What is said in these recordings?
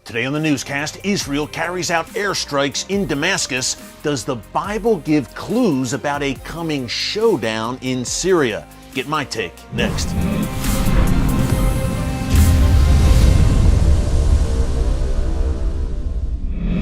Today on the newscast, Israel carries out airstrikes in Damascus. Does the Bible give clues about a coming showdown in Syria? Get my take next.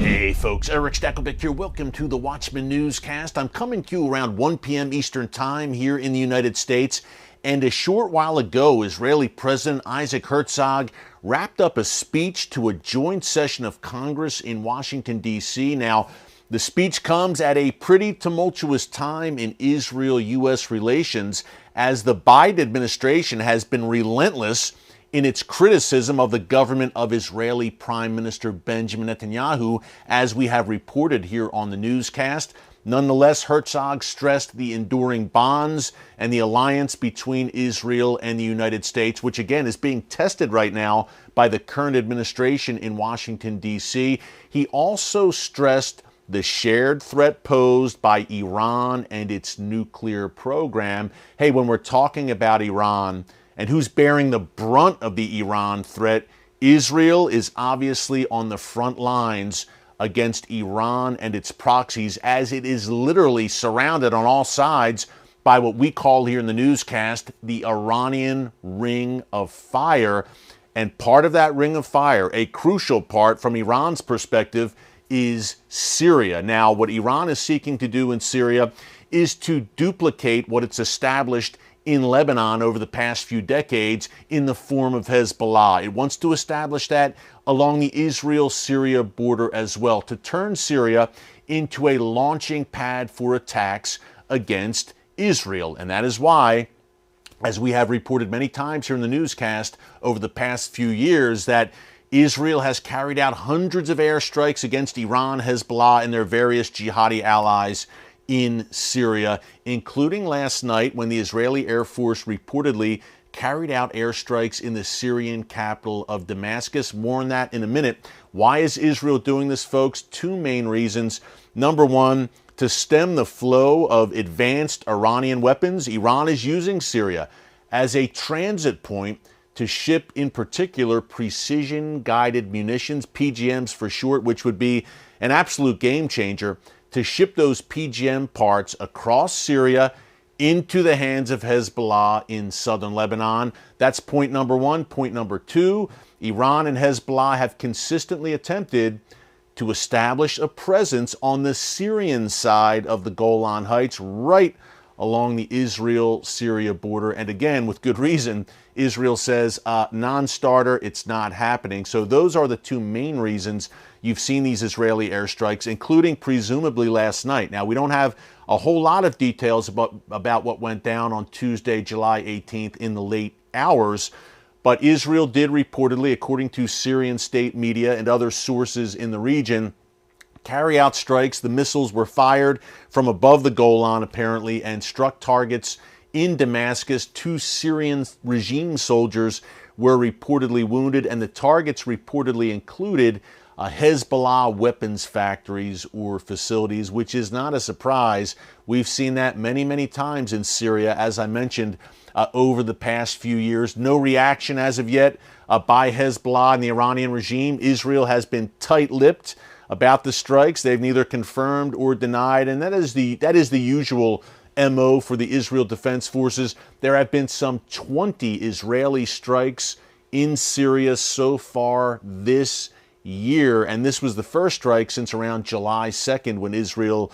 Hey folks, Eric Stakelbeck here. Welcome to the Watchman Newscast. I'm coming to you around 1 p.m. Eastern Time here in the United States. And a short while ago, Israeli President Isaac Herzog wrapped up a speech to a joint session of Congress in Washington, D.C. Now, the speech comes at a pretty tumultuous time in Israel-U.S. relations, as the Biden administration has been relentless in its criticism of the government of Israeli Prime Minister Benjamin Netanyahu, as we have reported here on the newscast. Nonetheless, Herzog stressed the enduring bonds and the alliance between Israel and the United States, which again is being tested right now by the current administration in Washington, D.C. He also stressed the shared threat posed by Iran and its nuclear program. Hey, when we're talking about Iran and who's bearing the brunt of the Iran threat, Israel is obviously on the front lines against Iran and its proxies, as it is literally surrounded on all sides by what we call here in the newscast the Iranian Ring of Fire. And part of that Ring of Fire, a crucial part from Iran's perspective, is Syria. Now, what Iran is seeking to do in Syria is to duplicate what it's established in Lebanon over the past few decades in the form of Hezbollah. It wants to establish that along the Israel-Syria border as well, to turn Syria into a launching pad for attacks against Israel. And that is why, as we have reported many times here in the newscast over the past few years, that Israel has carried out hundreds of airstrikes against Iran, Hezbollah, and their various jihadi allies in Syria, including last night when the Israeli Air Force reportedly carried out airstrikes in the Syrian capital of Damascus. More on that in a minute. Why is Israel doing this, folks? Two main reasons. Number one, to stem the flow of advanced Iranian weapons. Iran is using Syria as a transit point to ship, in particular, precision-guided munitions, PGMs for short, which would be an absolute game changer, to ship those PGM parts across Syria into the hands of Hezbollah in southern Lebanon. That's point number one. Point number two, Iran and Hezbollah have consistently attempted to establish a presence on the Syrian side of the Golan Heights, right along the Israel-Syria border. And again, with good reason, Israel says, non-starter, it's not happening. So those are the two main reasons you've seen these Israeli airstrikes, including presumably last night. Now, we don't have a whole lot of details about what went down on Tuesday, July 18th in the late hours, but Israel did reportedly, according to Syrian state media and other sources in the region, carry out strikes. The missiles were fired from above the Golan, apparently, and struck targets in Damascus. 2 Syrian regime soldiers were reportedly wounded, and the targets reportedly included Hezbollah weapons factories or facilities, which is not a surprise. We've seen that many, many times in Syria, as I mentioned, over the past few years. No reaction as of yet by Hezbollah and the Iranian regime. Israel has been tight-lipped about the strikes. They've neither confirmed or denied, and that is the usual MO for the Israel Defense Forces. There have been some 20 Israeli strikes in Syria so far this year, and this was the first strike since around July 2nd when Israel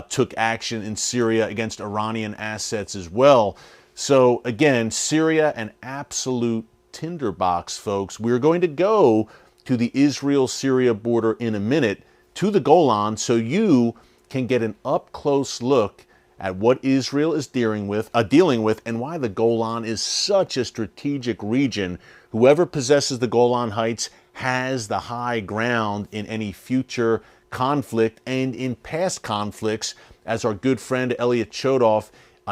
took action in Syria against Iranian assets as well. So again, Syria, an absolute tinderbox, folks. We're going to go to the Israel-Syria border in a minute, to the Golan, so you can get an up-close look at what Israel is dealing with, and why the Golan is such a strategic region. Whoever possesses the Golan Heights has the high ground in any future conflict and in past conflicts, as our good friend Elliot Chodoff,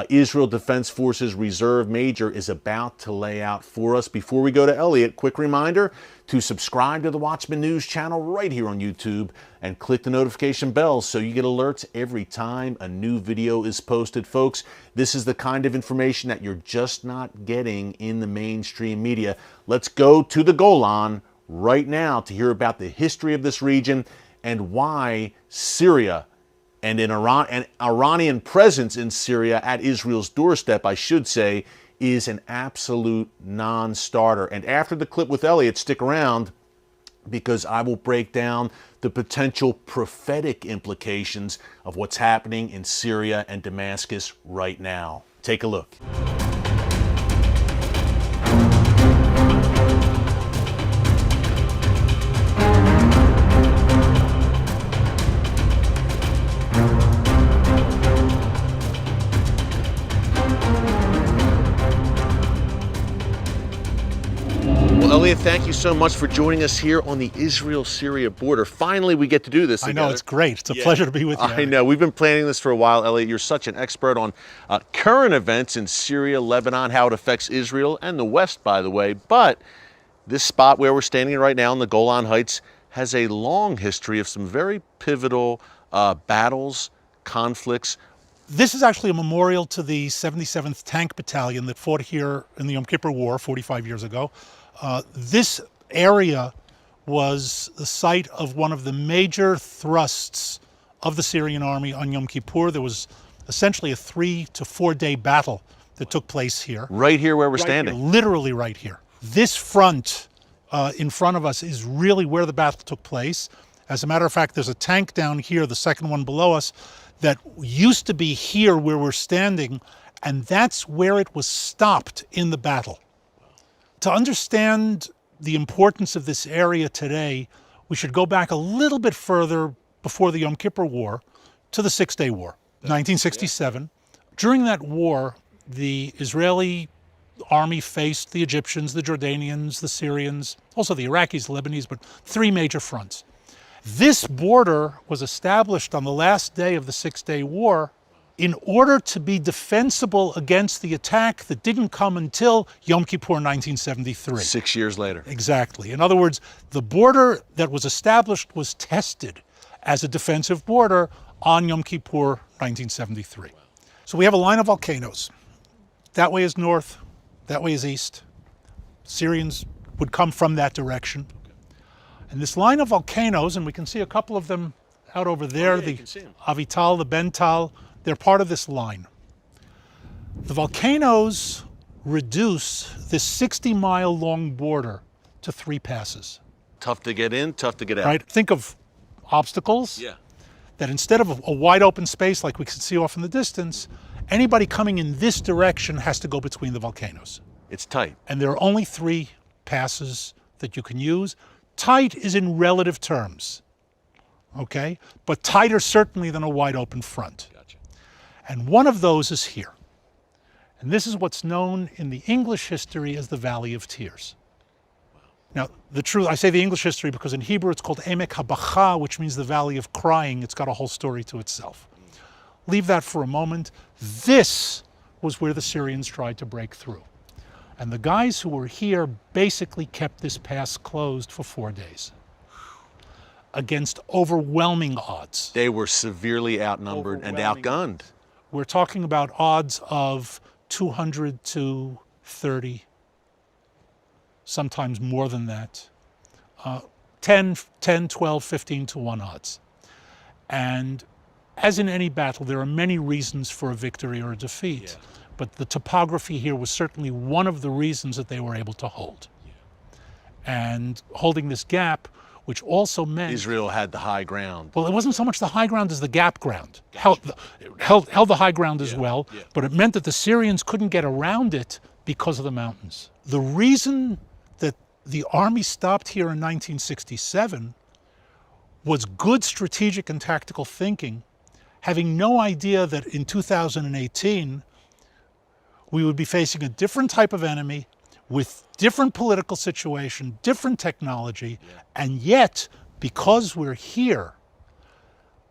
Israel Defense Forces Reserve Major, is about to lay out for us. Before we go to Elliot, quick reminder to subscribe to the Watchman News channel right here on YouTube and click the notification bell so you get alerts every time a new video is posted. Folks, this is the kind of information that you're just not getting in the mainstream media. Let's go to the Golan right now to hear about the history of this region and why Syria and an Iranian presence in Syria at Israel's doorstep, I should say, is an absolute non-starter. And after the clip with Elliot, stick around because I will break down the potential prophetic implications of what's happening in Syria and Damascus right now. Take a look. Elliot, thank you so much for joining us here on the Israel-Syria border. Finally, we get to do this together. I know, it's great. It's a pleasure to be with you. I know. We've been planning this for a while, Elliot. You're such an expert on current events in Syria, Lebanon, how it affects Israel and the West, by the way. But this spot where we're standing right now in the Golan Heights has a long history of some very pivotal battles, conflicts. This is actually a memorial to the 77th Tank Battalion that fought here in the Yom Kippur War 45 years ago. This area was the site of one of the major thrusts of the Syrian army on Yom Kippur. There was essentially a 3 to 4 day battle that took place here. Right here where we're standing. Here, literally right here. This front in front of us is really where the battle took place. As a matter of fact, there's a tank down here, the second one below us, that used to be here where we're standing, and that's where it was stopped in the battle. To understand the importance of this area today, we should go back a little bit further before the Yom Kippur War to the Six-Day War, 1967. During that war, the Israeli army faced the Egyptians, the Jordanians, the Syrians, also the Iraqis, the Lebanese, but 3 major fronts. This border was established on the last day of the Six-Day War in order to be defensible against the attack that didn't come until Yom Kippur 1973. 6 years later. Exactly. In other words, the border that was established was tested as a defensive border on Yom Kippur 1973. So we have a line of volcanoes. That way is north, that way is east. Syrians would come from that direction. And this line of volcanoes, and we can see a couple of them out over there, the Avital, the Bental, they're part of this line. The volcanoes reduce this 60-mile long border to 3 passes. Tough to get in, tough to get out. Right? Think of obstacles that instead of a wide open space like we can see off in the distance, anybody coming in this direction has to go between the volcanoes. It's tight. And there are only 3 passes that you can use. Tight is in relative terms, okay? But tighter certainly than a wide open front. Gotcha. And one of those is here. And this is what's known in the English history as the Valley of Tears. Wow. Now, the truth, I say the English history because in Hebrew it's called Emek HaBacha, which means the Valley of Crying. It's got a whole story to itself. Leave that for a moment. This was where the Syrians tried to break through. And the guys who were here basically kept this pass closed for 4 days against overwhelming odds. They were severely outnumbered and outgunned. We're talking about odds of 200 to 30, sometimes more than that. 10, 12, 15 to 1 odds. And as in any battle, there are many reasons for a victory or a defeat. Yeah. But the topography here was certainly one of the reasons that they were able to hold. Yeah. And holding this gap, which also meant... Israel had the high ground. Well, it wasn't so much the high ground as the gap ground. Gotcha. Held the high ground as well, but it meant that the Syrians couldn't get around it because of the mountains. The reason that the army stopped here in 1967 was good strategic and tactical thinking, having no idea that in 2018, we would be facing a different type of enemy with different political situation, different technology, and yet, because we're here,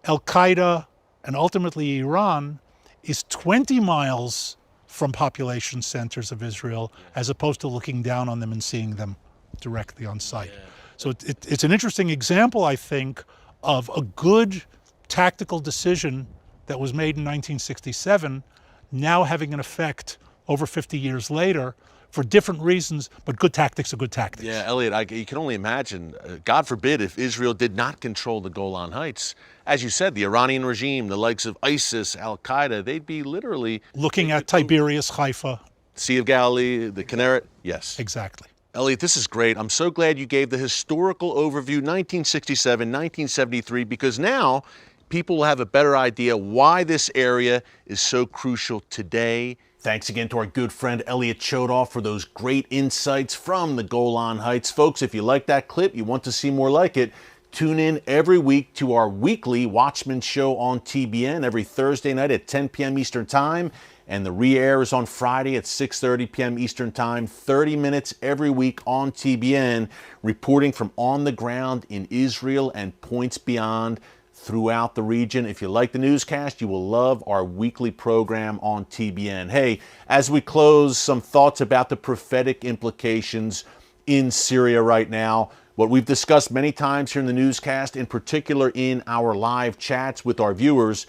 Al-Qaeda and ultimately Iran is 20 miles from population centers of Israel, as opposed to looking down on them and seeing them directly on site. So it's an interesting example, I think, of a good tactical decision that was made in 1967, now having an effect over 50 years later for different reasons, but good tactics are good tactics. Yeah, Elliot, you can only imagine, God forbid, if Israel did not control the Golan Heights. As you said, the Iranian regime, the likes of ISIS, Al-Qaeda, they'd be literally... Looking at Tiberias, Haifa. Sea of Galilee, the Kinneret, yes. Exactly. Elliot, this is great. I'm so glad you gave the historical overview, 1967, 1973, because now people will have a better idea why this area is so crucial today. Thanks again to our good friend Elliot Chodoff for those great insights from the Golan Heights. Folks, if you like that clip, you want to see more like it, tune in every week to our weekly Watchmen show on TBN every Thursday night at 10 p.m. Eastern Time. And the re-air is on Friday at 6:30 p.m. Eastern Time, 30 minutes every week on TBN, reporting from on the ground in Israel and points beyond throughout the region. If you like the newscast, you will love our weekly program on TBN. Hey, as we close, some thoughts about the prophetic implications in Syria right now. What we've discussed many times here in the newscast, in particular in our live chats with our viewers,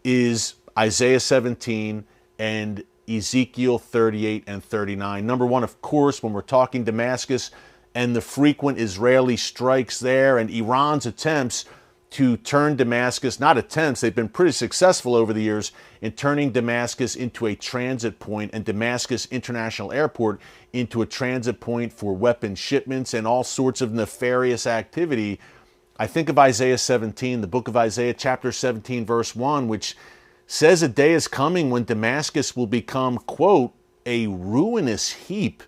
is Isaiah 17 and Ezekiel 38 and 39. Number one, of course, when we're talking Damascus and the frequent Israeli strikes there and Iran's attempts to turn Damascus, not attempts, they've been pretty successful over the years in turning Damascus into a transit point and Damascus International Airport into a transit point for weapon shipments and all sorts of nefarious activity. I think of Isaiah 17, the book of Isaiah chapter 17, verse 1, which says a day is coming when Damascus will become, quote, a ruinous heap,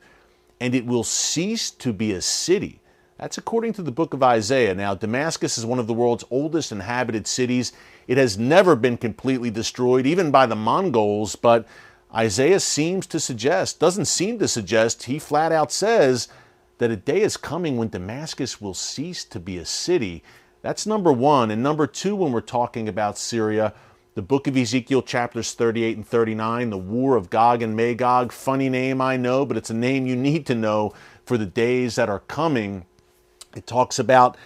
and it will cease to be a city. That's according to the book of Isaiah. Now, Damascus is one of the world's oldest inhabited cities. It has never been completely destroyed, even by the Mongols, but Isaiah doesn't seem to suggest, he flat out says that a day is coming when Damascus will cease to be a city. That's number one. And number two, when we're talking about Syria, the book of Ezekiel chapters 38 and 39, the war of Gog and Magog. Funny name, I know, but it's a name you need to know for the days that are coming. It talks about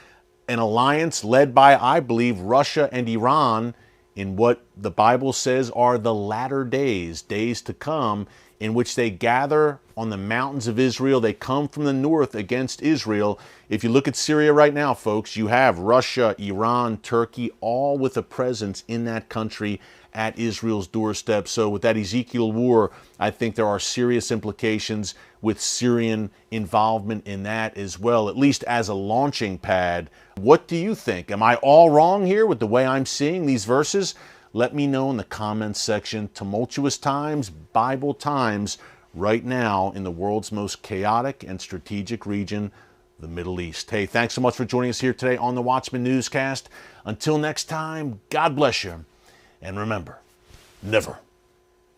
an alliance led by, I believe, Russia and Iran in what the Bible says are the latter days, days to come, in which they gather on the mountains of Israel. They come from the north against Israel. If you look at Syria right now, folks, you have Russia, Iran, Turkey, all with a presence in that country at Israel's doorstep. So with that Ezekiel war, I think there are serious implications with Syrian involvement in that as well, at least as a launching pad. What do you think? Am I all wrong here with the way I'm seeing these verses? Let me know in the comments section. Tumultuous times, Bible times, right now in the world's most chaotic and strategic region, the Middle East. Hey, thanks so much for joining us here today on the Watchmen Newscast. Until next time, God bless you. And remember, never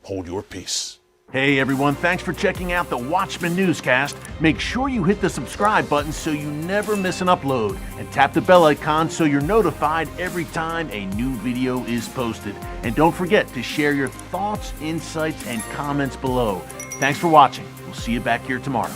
hold your peace. Hey everyone, thanks for checking out the Watchmen Newscast. Make sure you hit the subscribe button so you never miss an upload, and tap the bell icon so you're notified every time a new video is posted. And don't forget to share your thoughts, insights, and comments below. Thanks for watching. We'll see you back here tomorrow.